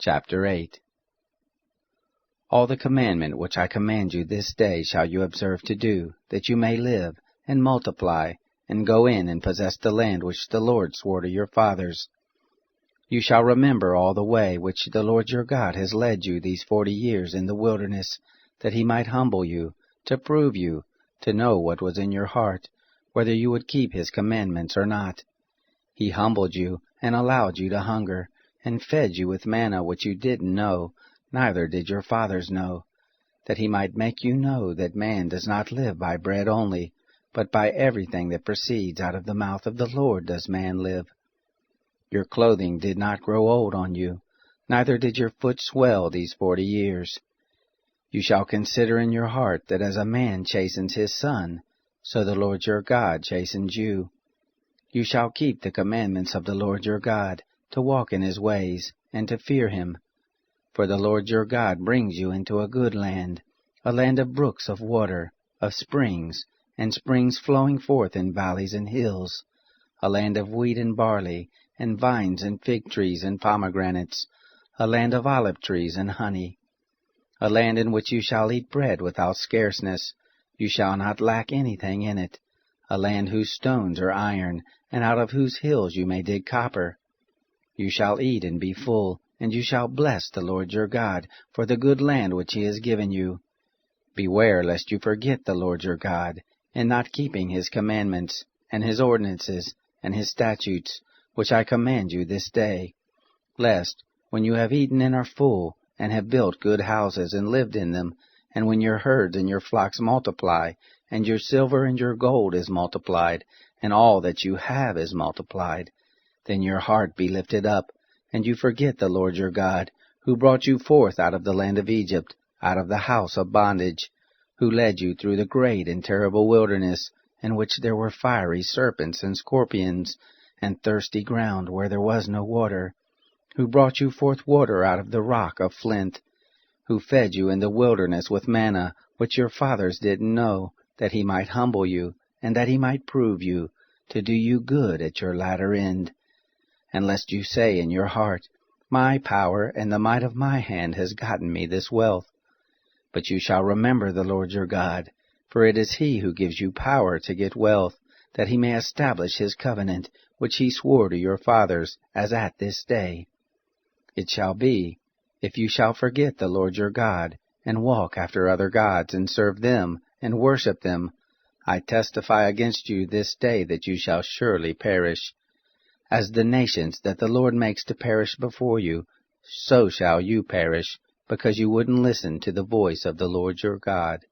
Chapter 8. All the commandment which I command you this day shall you observe to do, that you may live, and multiply, and go in and possess the land which the Lord swore to your fathers. You shall remember all the way which the Lord your God has led you these 40 years in the wilderness, that he might humble you, to prove you, to know what was in your heart, whether you would keep his commandments or not. He humbled you, and allowed you to hunger, and fed you with manna which you didn't know, neither did your fathers know, that he might make you know that man does not live by bread only, but by everything that proceeds out of the mouth of the Lord does man live. Your clothing did not grow old on you, neither did your foot swell these 40 years. You shall consider in your heart that as a man chastens his son, so the Lord your God chastens you. You shall keep the commandments of the Lord your God, to walk in his ways, and to fear him. For the Lord your God brings you into a good land, a land of brooks of water, of springs, and springs flowing forth in valleys and hills, a land of wheat and barley, and vines and fig trees and pomegranates, a land of olive trees and honey, a land in which you shall eat bread without scarceness, you shall not lack anything in it, a land whose stones are iron, and out of whose hills you may dig copper. You shall eat and be full, and you shall bless the Lord your God for the good land which he has given you. Beware lest you forget the Lord your God, in not keeping his commandments, and his ordinances, and his statutes, which I command you this day, lest, when you have eaten and are full, and have built good houses and lived in them, and when your herds and your flocks multiply, and your silver and your gold is multiplied, and all that you have is multiplied, then your heart be lifted up, and you forget the Lord your God, who brought you forth out of the land of Egypt, out of the house of bondage, who led you through the great and terrible wilderness, in which there were fiery serpents and scorpions, and thirsty ground where there was no water, who brought you forth water out of the rock of flint, who fed you in the wilderness with manna, which your fathers didn't know, that he might humble you, and that he might prove you, to do you good at your latter end. And lest you say in your heart, My power and the might of my hand has gotten me this wealth. But you shall remember the Lord your God, for it is he who gives you power to get wealth, that he may establish his covenant, which he swore to your fathers, as at this day. It shall be, if you shall forget the Lord your God, and walk after other gods, and serve them, and worship them, I testify against you this day that you shall surely perish. As the nations that the Lord makes to perish before you, so shall you perish, because you wouldn't listen to the voice of the Lord your God.